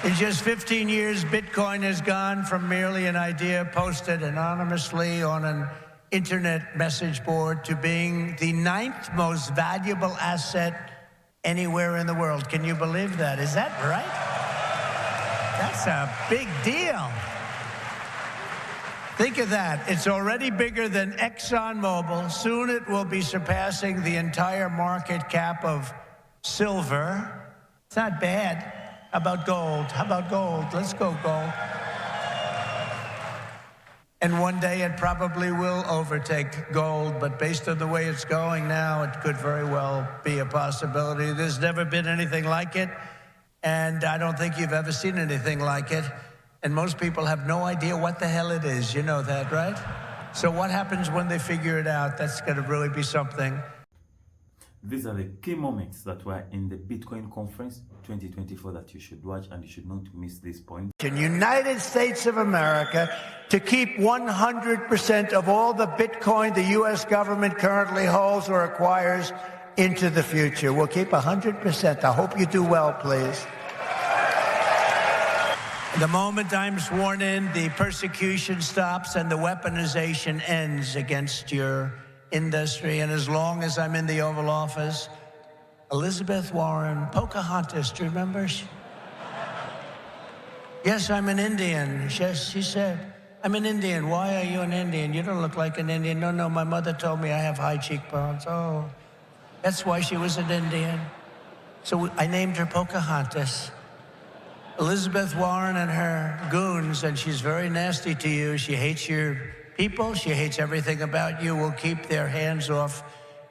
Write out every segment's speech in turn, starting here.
In just 15 years, Bitcoin has gone from merely an idea posted anonymously on an internet message board to being the 9th most valuable asset anywhere in the world. Can you believe that? Is that right? That's a big deal. Think of that. It's already bigger than ExxonMobil. Soon it will be surpassing the entire market cap of silver. It's not bad. How about gold? How about gold? Let's go gold. And one day it probably will overtake gold, but based on the way it's going now, it could very well be a possibility. There's never been anything like it, and I don't think you've ever seen anything like it. And most people have no idea what the hell it is. You know that, right? So what happens when they figure it out? That's going to really be something. These are the key moments that were in the Bitcoin conference 2024 that you should watch, and you should not miss this point. United States of America to keep 100% of all the Bitcoin the U.S. government currently holds or acquires into the future. We'll keep 100%. I hope you do well, please. The moment I'm sworn in, the persecution stops and the weaponization ends against your industry. And as long as I'm in the Oval Office, Elizabeth Warren, Pocahontas, do you remember? Yes, I'm an Indian. Yes, she said, I'm an Indian. Why are you an Indian? You don't look like an Indian. No, my mother told me I have high cheekbones. Oh, that's why she was an Indian. So I named her Pocahontas. Elizabeth Warren and her goons, and she's very nasty to you. She hates your people. She hates everything about you. Will keep their hands off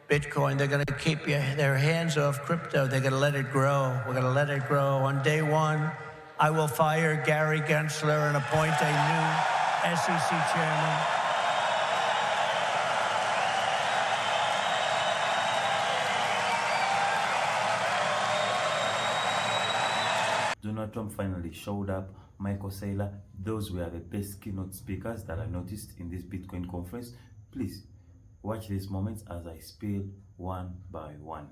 Bitcoin. They're going to keep their hands off crypto. They're going to let it grow. We're going to let it grow. On day one, I will fire Gary Gensler and appoint a new SEC chairman. Donald Trump finally showed up. Michael Saylor. Those were the best keynote speakers that I noticed in this Bitcoin conference. Please watch these moments as I spill one by one.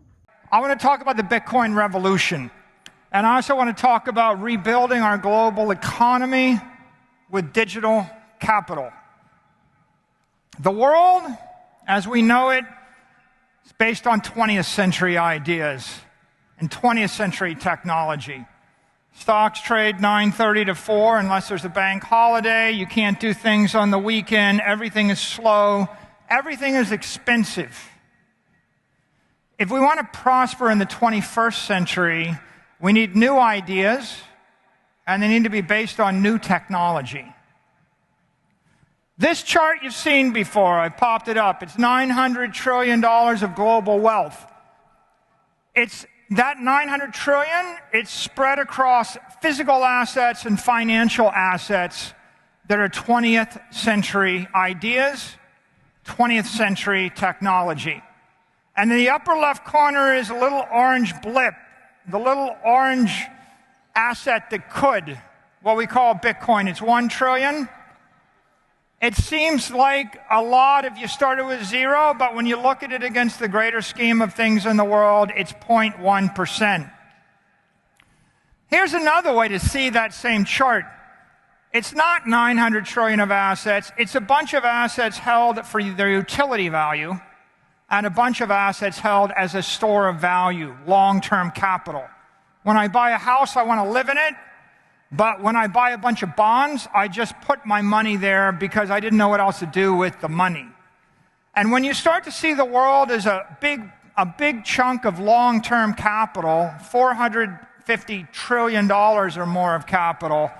I want to talk about the Bitcoin revolution. And I also want to talk about rebuilding our global economy with digital capital. The world, as we know it, is based on 20th century ideas and 20th century technology. Stocks trade 9:30 to 4 unless there's a bank holiday. You can't do things on the weekend. Everything is slow. Everything is expensive. If we want to prosper in the 21st century, we need new ideas, and they need to be based on new technology. This chart you've seen before, I popped it up. It's $900 trillion of global wealth. That $900 trillion, it's spread across physical assets and financial assets that are 20th century ideas, 20th century technology. And in the upper left corner is a little orange blip, the little orange asset that could, what we call Bitcoin. It's $1 trillion. It seems like a lot if you started with zero, but when you look at it against the greater scheme of things in the world, it's 0.1%. Here's another way to see that same chart. It's not $900 trillion of assets. It's a bunch of assets held for their utility value and a bunch of assets held as a store of value, long-term capital. When I buy a house, I want to live in it. But when I buy a bunch of bonds, I just put my money there because I didn't know what else to do with the money. And when you start to see the world as a big chunk of long-term capital, $450 trillion or more of capital,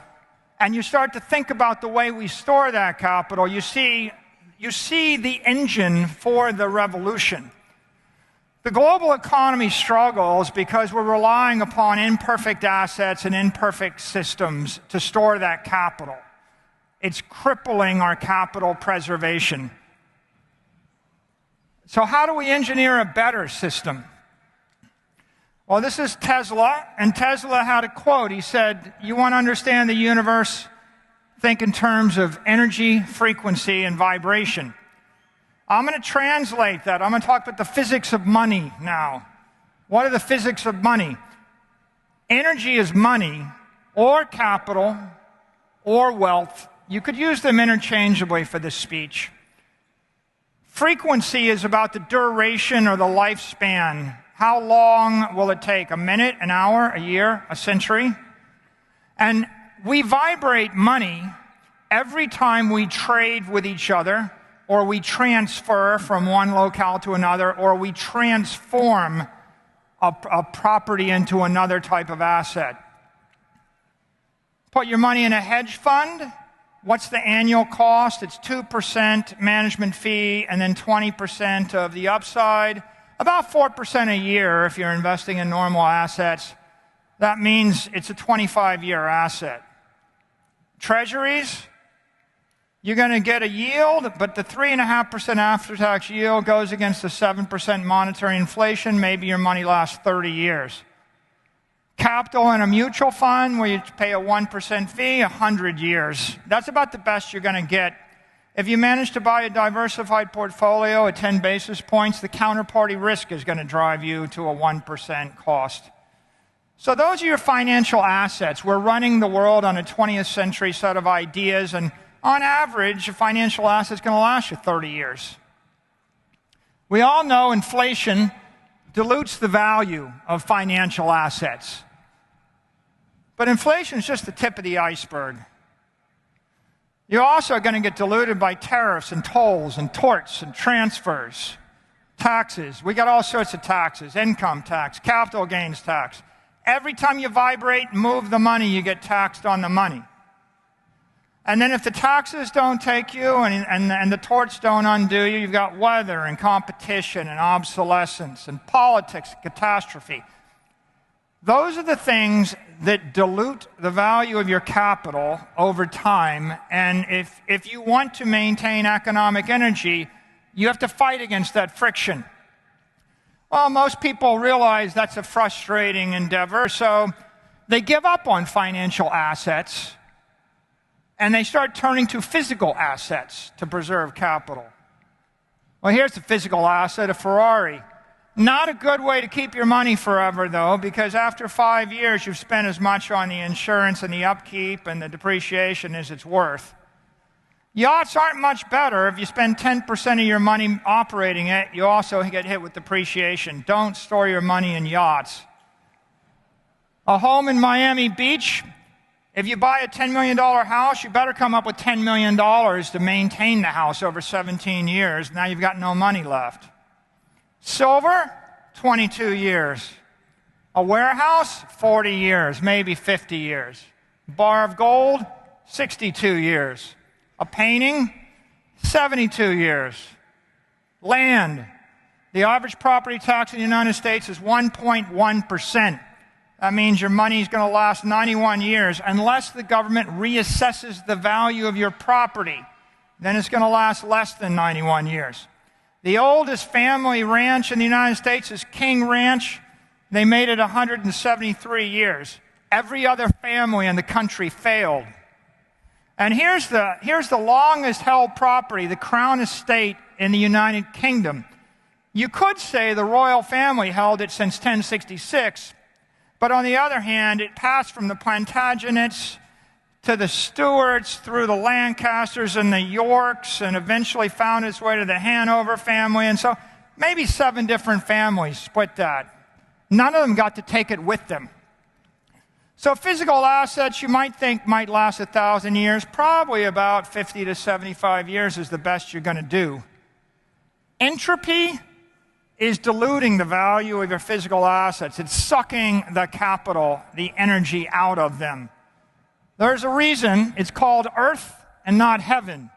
and you start to think about the way we store that capital, you see the engine for the revolution. The global economy struggles because we're relying upon imperfect assets and imperfect systems to store that capital. It's crippling our capital preservation. So how do we engineer a better system? Well, this is Tesla, and Tesla had a quote. He said, "You want to understand the universe? Think in terms of energy, frequency, and vibration." I'm going to translate that. I'm going to talk about the physics of money now. What are the physics of money? Energy is money or capital or wealth. You could use them interchangeably for this speech. Frequency is about the duration or the lifespan. How long will it take? A minute, an hour, a year, a century? And we vibrate money every time we trade with each other, or we transfer from one locale to another, or we transform a property into another type of asset. Put your money in a hedge fund. What's the annual cost? It's 2% management fee and then 20% of the upside. About 4% a year if you're investing in normal assets. That means it's a 25-year asset. Treasuries, you're going to get a yield, but the 3.5% after-tax yield goes against the 7% monetary inflation. Maybe your money lasts 30 years. Capital in a mutual fund where you pay a 1% fee, 100 years. That's about the best you're going to get. If you manage to buy a diversified portfolio at 10 basis points, the counterparty risk is going to drive you to a 1% cost. So those are your financial assets. We're running the world on a 20th century set of ideas, and on average, a financial asset is going to last you 30 years. We all know inflation dilutes the value of financial assets. But inflation is just the tip of the iceberg. You're also going to get diluted by tariffs and tolls and torts and transfers, taxes. We got all sorts of taxes, income tax, capital gains tax. Every time you vibrate and move the money, you get taxed on the money. And then if the taxes don't take you and the torts don't undo you, you've got weather and competition and obsolescence and politics, catastrophe. Those are the things that dilute the value of your capital over time. And if you want to maintain economic energy, you have to fight against that friction. Well, most people realize that's a frustrating endeavor, so they give up on financial assets and they start turning to physical assets to preserve capital. Well, here's the physical asset, a Ferrari. Not a good way to keep your money forever, though, because after 5 years, you've spent as much on the insurance and the upkeep and the depreciation as it's worth. Yachts aren't much better. If you spend 10% of your money operating it, you also get hit with depreciation. Don't store your money in yachts. A home in Miami Beach, if you buy a $10 million house, you better come up with $10 million to maintain the house over 17 years. Now you've got no money left. Silver, 22 years. A warehouse, 40 years, maybe 50 years. Bar of gold, 62 years. A painting, 72 years. Land, the average property tax in the United States is 1.1%. That means your money is going to last 91 years unless the government reassesses the value of your property. Then it's going to last less than 91 years. The oldest family ranch in the United States is King Ranch. They made it 173 years. Every other family in the country failed. And here's the longest held property, the Crown Estate in the United Kingdom. You could say the royal family held it since 1066, but on the other hand, it passed from the Plantagenets to the Stuarts, through the Lancasters and the Yorks, and eventually found its way to the Hanover family. And so maybe 7 different families split that. None of them got to take it with them. So physical assets you might think might last 1,000 years. Probably about 50 to 75 years is the best you're going to do. Entropy is diluting the value of your physical assets. It's sucking the capital, the energy out of them. There's a reason it's called earth and not heaven.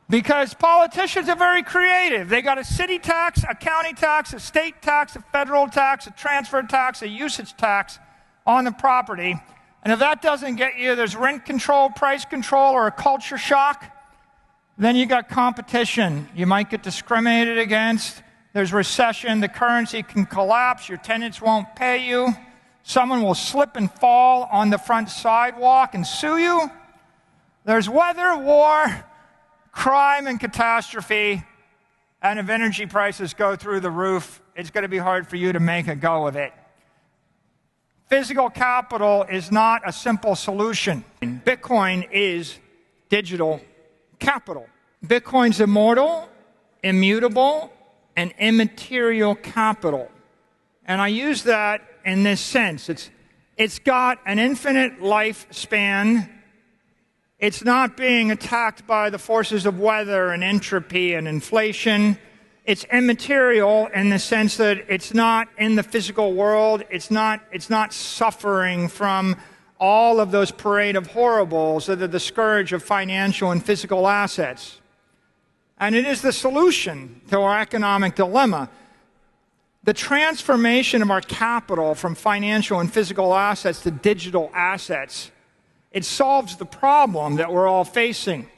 Because politicians are very creative. They got a city tax, a county tax, a state tax, a federal tax, a transfer tax, a usage tax on the property. And if that doesn't get you, there's rent control, price control, or a culture shock. Then you got competition. You might get discriminated against. There's recession. The currency can collapse. Your tenants won't pay you. Someone will slip and fall on the front sidewalk and sue you. There's weather, war, crime, and catastrophe. And if energy prices go through the roof, it's going to be hard for you to make a go of it. Physical capital is not a simple solution. Bitcoin is digital capital. Bitcoin's immortal, immutable, and immaterial capital. And I use that in this sense. It's got an infinite lifespan. It's not being attacked by the forces of weather and entropy and inflation. It's immaterial in the sense that it's not in the physical world. It's not suffering from all of those parade of horribles that are the scourge of financial and physical assets. And it is the solution to our economic dilemma. The transformation of our capital from financial and physical assets to digital assets, it solves the problem that we're all facing.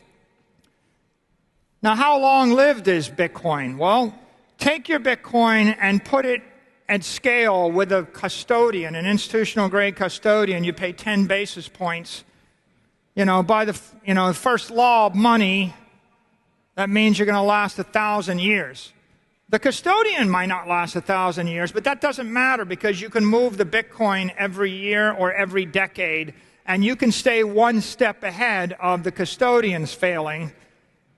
Now, how long-lived is Bitcoin? Well, take your Bitcoin and put it at scale with a custodian, an institutional-grade custodian. You pay 10 basis points. By the first law of money, that means you're going to last 1,000 years. The custodian might not last 1,000 years, but that doesn't matter because you can move the Bitcoin every year or every decade, and you can stay one step ahead of the custodians failing.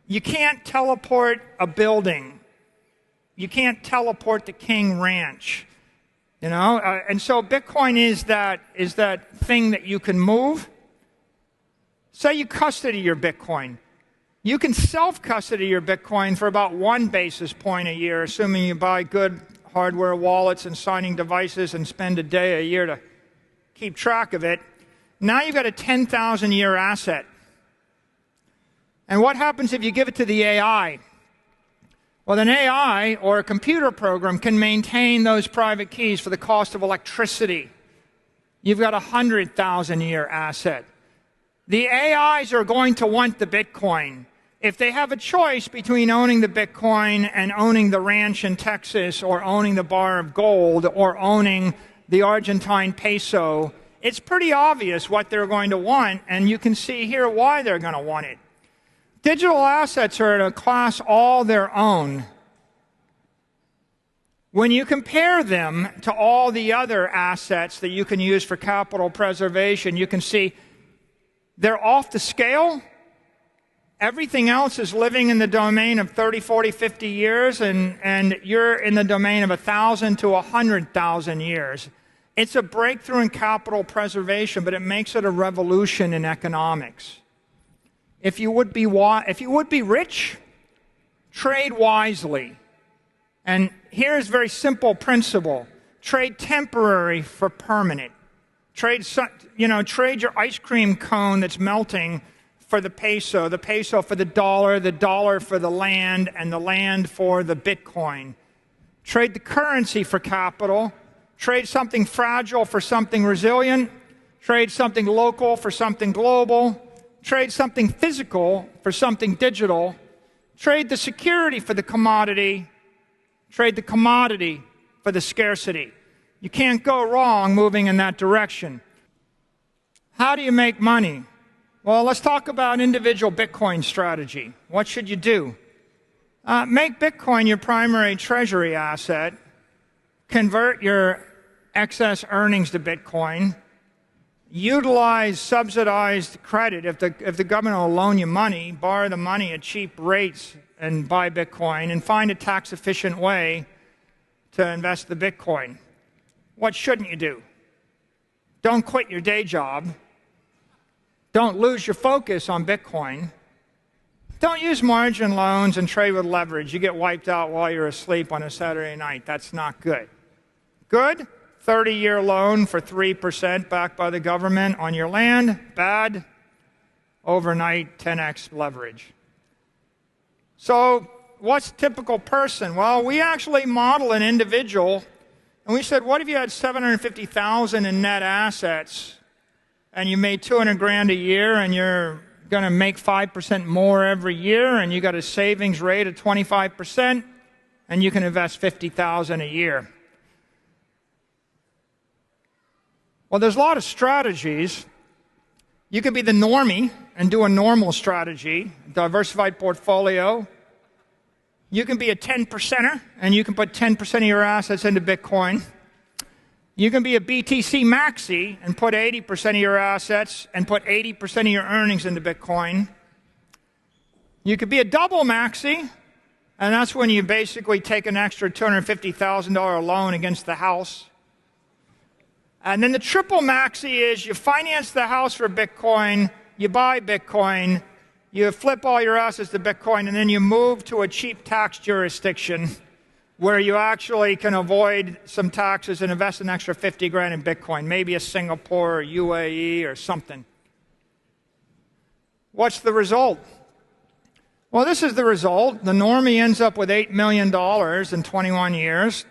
You can't teleport a building. You can't teleport the King Ranch, and so Bitcoin is that thing that you can move. Say you custody your Bitcoin. You can self-custody your Bitcoin for about 1 basis point a year, assuming you buy good hardware wallets and signing devices and spend a day a year to keep track of it. Now you've got a 10,000-year asset. And what happens if you give it to the AI? Well, an AI or a computer program can maintain those private keys for the cost of electricity. You've got a 100,000-year asset. The AIs are going to want the Bitcoin. If they have a choice between owning the Bitcoin and owning the ranch in Texas or owning the bar of gold or owning the Argentine peso, it's pretty obvious what they're going to want, and you can see here why they're going to want it. Digital assets are in a class all their own. When you compare them to all the other assets that you can use for capital preservation, you can see they're off the scale. Everything else is living in the domain of 30, 40, 50 years, and you're in the domain of 1,000 to 100,000 years. It's a breakthrough in capital preservation, but it makes it a revolution in economics. If you would be rich, trade wisely. And here's a very simple principle. Trade temporary for permanent. Trade your ice cream cone that's melting for the peso for the dollar for the land, and the land for the Bitcoin. Trade the currency for capital. Trade something fragile for something resilient. Trade something local for something global. Trade something physical for something digital. Trade the security for the commodity. Trade the commodity for the scarcity. You can't go wrong moving in that direction. How do you make money? Well, let's talk about individual Bitcoin strategy. What should you do? Make Bitcoin your primary treasury asset. Convert your excess earnings to Bitcoin. Utilize subsidized credit. If the government will loan you money, borrow the money at cheap rates and buy Bitcoin, and find a tax-efficient way to invest the Bitcoin. What shouldn't you do? Don't quit your day job. Don't lose your focus on Bitcoin. Don't use margin loans and trade with leverage. You get wiped out while you're asleep on a Saturday night. That's not good. Good? 30-year loan for 3% backed by the government on your land. Bad? Overnight 10x leverage. So what's a typical person? Well, we actually model an individual, and we said, what if you had $750,000 in net assets, and you made $200,000 a year, and you're going to make 5% more every year, and you got a savings rate of 25%, and you can invest $50,000 a year. Well, there's a lot of strategies. You could be the normie and do a normal strategy, diversified portfolio. You can be a 10%er, and you can put 10% of your assets into Bitcoin. You can be a BTC maxi and put 80% of your assets and put 80% of your earnings into Bitcoin. You could be a double maxi, and that's when you basically take an extra $250,000 loan against the house. And then the triple maxi is you finance the house for Bitcoin, you buy Bitcoin, you flip all your assets to Bitcoin, and then you move to a cheap tax jurisdiction where you actually can avoid some taxes and invest an extra 50 grand in Bitcoin, maybe a Singapore or UAE or something. What's the result? Well, this is the result. The normie ends up with $8 million in 21 years.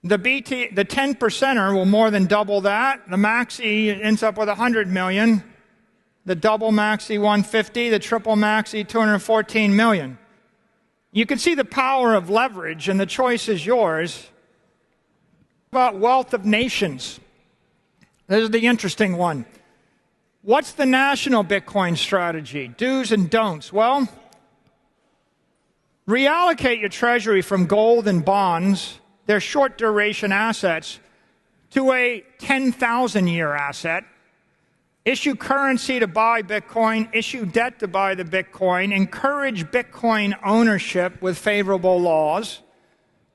The 10%er will more than double that. The maxi ends up with 100 million. The double maxi 150, the triple maxi 214 million. You can see the power of leverage, and the choice is yours. About wealth of nations. This is the interesting one. What's the national Bitcoin strategy? Do's and don'ts. Well, reallocate your treasury from gold and bonds, they're short duration assets, to a 10,000-year asset. Issue currency to buy Bitcoin, issue debt to buy the Bitcoin, encourage Bitcoin ownership with favorable laws,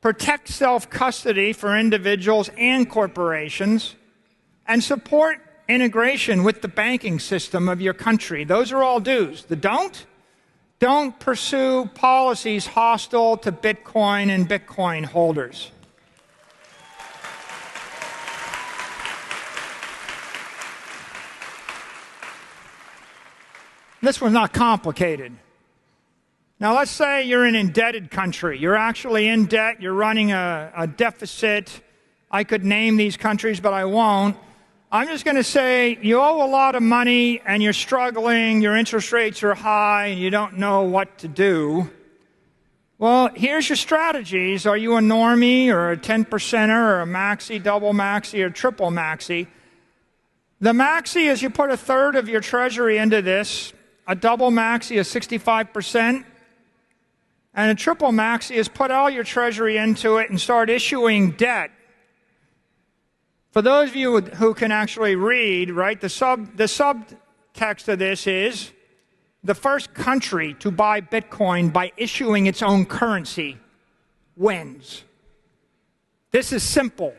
protect self-custody for individuals and corporations, and support integration with the banking system of your country. Those are all do's. The don't pursue policies hostile to Bitcoin and Bitcoin holders. This one's not complicated. Now, let's say you're an indebted country. You're actually in debt. You're running a deficit. I could name these countries, but I won't. I'm just going to say you owe a lot of money and you're struggling. Your interest rates are high and you don't know what to do. Well, here's your strategies. Are you a normie or a 10%er or a maxi, double maxi, or triple maxi? The maxi is you put a third of your treasury into this. A double maxi is 65%, and a triple maxi is put all your treasury into it and start issuing debt. For those of you who can actually read, right, the subtext of this is the first country to buy Bitcoin by issuing its own currency wins. This is simple.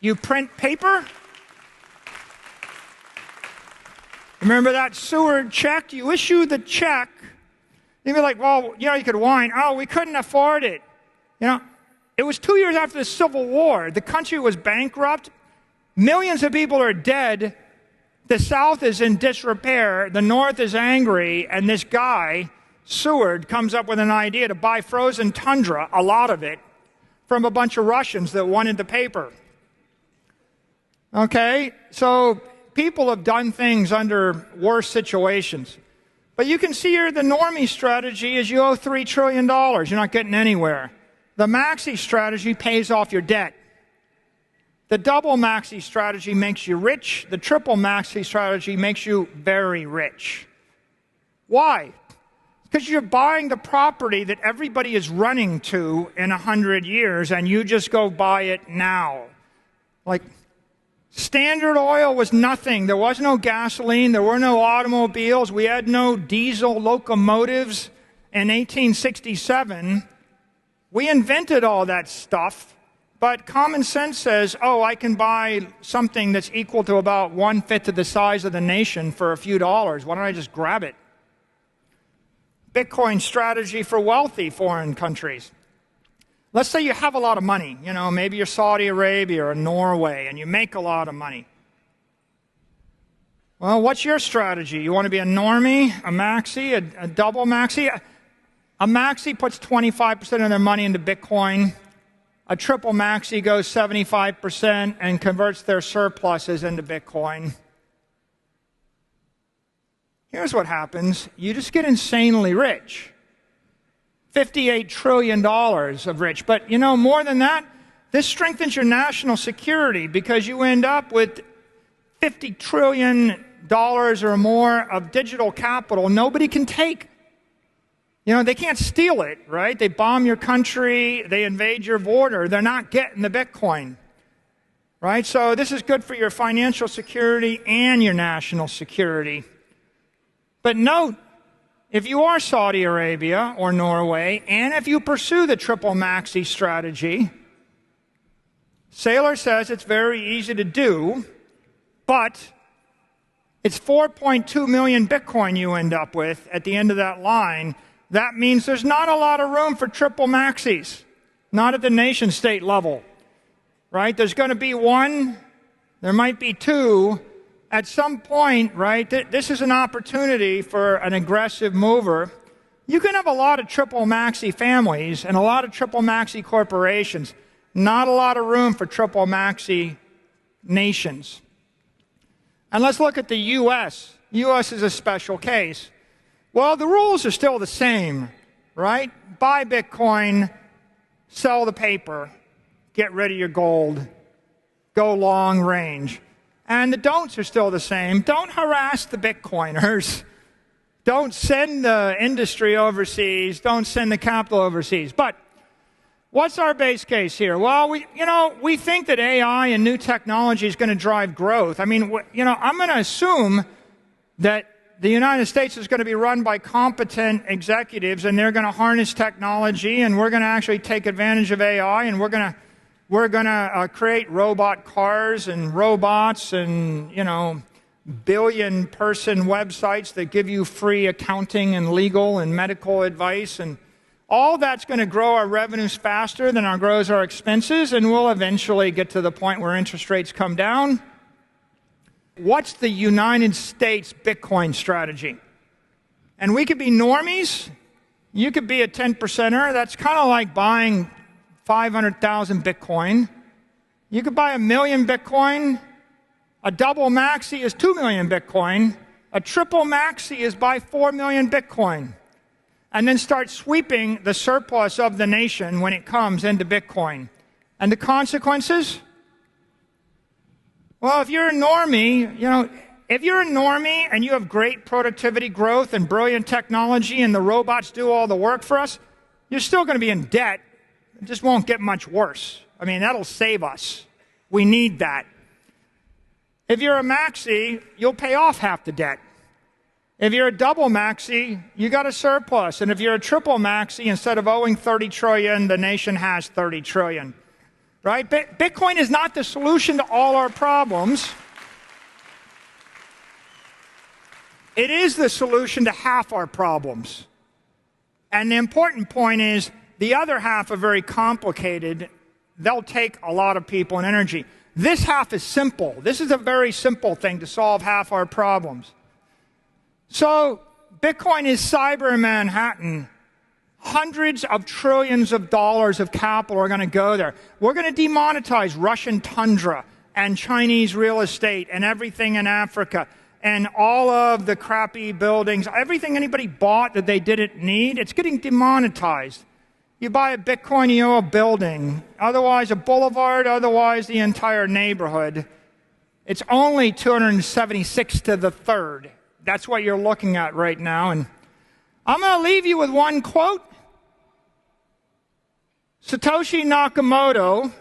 You print paper. Remember that Seward check? You issue the check. You'd be like, well, you could whine. Oh, we couldn't afford it. It was 2 years after the Civil War. The country was bankrupt. Millions of people are dead. The South is in disrepair. The North is angry. And this guy, Seward, comes up with an idea to buy frozen tundra, a lot of it, from a bunch of Russians that wanted the paper. Okay? So people have done things under worse situations. But you can see here the normie strategy is you owe $3 trillion. You're not getting anywhere. The maxi strategy pays off your debt. The double maxi strategy makes you rich. The triple maxi strategy makes you very rich. Why? Because you're buying the property that everybody is running to in 100 years, and you just go buy it now. Like, Standard Oil was nothing. There was no gasoline. There were no automobiles. We had no diesel locomotives in 1867. We invented all that stuff. But common sense says, oh, I can buy something that's equal to about 1/5 of the size of the nation for a few dollars. Why don't I just grab it? Bitcoin strategy for wealthy foreign countries. Let's say you have a lot of money. Maybe you're Saudi Arabia or Norway, and you make a lot of money. Well, what's your strategy? You want to be a normie, a maxi, a double maxi? A maxi puts 25% of their money into Bitcoin. A triple maxi goes 75% and converts their surpluses into Bitcoin. Here's what happens. You just get insanely rich. $58 trillion of rich. But, more than that, this strengthens your national security because you end up with $50 trillion or more of digital capital nobody can take. They can't steal it, right? They bomb your country, they invade your border, they're not getting the Bitcoin. right? So this is good for your financial security and your national security. But note, if you are Saudi Arabia or Norway, and if you pursue the triple maxi strategy, Saylor says it's very easy to do, but it's 4.2 million Bitcoin you end up with at the end of that line. That means there's not a lot of room for triple maxis, not at the nation state level, right? There's going to be one, there might be two. At some point, right, this is an opportunity for an aggressive mover. You can have a lot of triple maxi families and a lot of triple maxi corporations, not a lot of room for triple maxi nations. And let's look at the U.S. U.S. is a special case. Well, the rules are still the same, right? Buy Bitcoin, sell the paper, get rid of your gold, go long range. And the don'ts are still the same. Don't harass the Bitcoiners. Don't send the industry overseas. Don't send the capital overseas. But what's our base case here? Well, we think that AI and new technology is going to drive growth. I mean, I'm going to assume that the United States is going to be run by competent executives, and they're going to harness technology, and we're going to actually take advantage of AI, and we're going to create robot cars and robots and, billion-person websites that give you free accounting and legal and medical advice. And all that's going to grow our revenues faster than grows our expenses, and we'll eventually get to the point where interest rates come down. What's the United States Bitcoin strategy? And we could be normies. You could be a 10%er. That's kind of like buying 500,000 Bitcoin. You could buy 1 million Bitcoin. A double maxi is 2 million Bitcoin. A triple maxi is buy 4 million Bitcoin. And then start sweeping the surplus of the nation when it comes into Bitcoin. And the consequences? Well, if you're a normie, if you're a normie and you have great productivity growth and brilliant technology and the robots do all the work for us, you're still going to be in debt. It just won't get much worse. I mean, that'll save us. We need that. If you're a maxi, you'll pay off half the debt. If you're a double maxi, you got a surplus. And if you're a triple maxi, instead of owing 30 trillion, the nation has 30 trillion. Right? Bitcoin is not the solution to all our problems. It is the solution to half our problems. And the important point is, the other half are very complicated. They'll take a lot of people and energy. This half is simple. This is a very simple thing to solve half our problems. So Bitcoin is cyber Manhattan. Hundreds of trillions of dollars of capital are going to go there. We're going to demonetize Russian tundra and Chinese real estate and everything in Africa and all of the crappy buildings. Everything anybody bought that they didn't need, it's getting demonetized. You buy a Bitcoin, you owe a building. Otherwise, a boulevard. Otherwise, the entire neighborhood. It's only 276 to the third. That's what you're looking at right now. And I'm going to leave you with one quote. Satoshi Nakamoto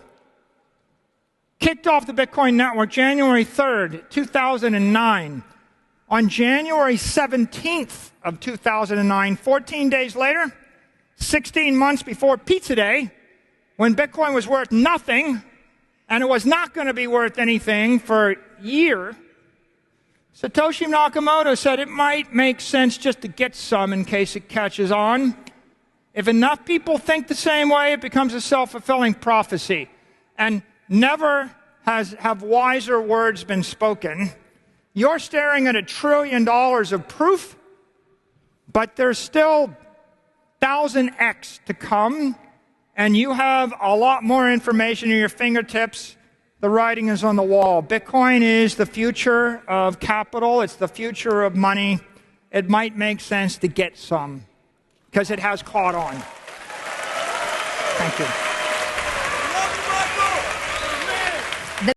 kicked off the Bitcoin network January 3rd, 2009. On January 17th of 2009, 14 days later, 16 months before Pizza Day, when Bitcoin was worth nothing, and it was not going to be worth anything for a year, Satoshi Nakamoto said it might make sense just to get some in case it catches on. If enough people think the same way, it becomes a self-fulfilling prophecy. And never have wiser words been spoken. You're staring at $1 trillion of proof, but there's still 1,000x to come, and you have a lot more information at your fingertips. The writing is on the wall. Bitcoin is the future of capital. It's the future of money. It might make sense to get some because it has caught on. Thank you.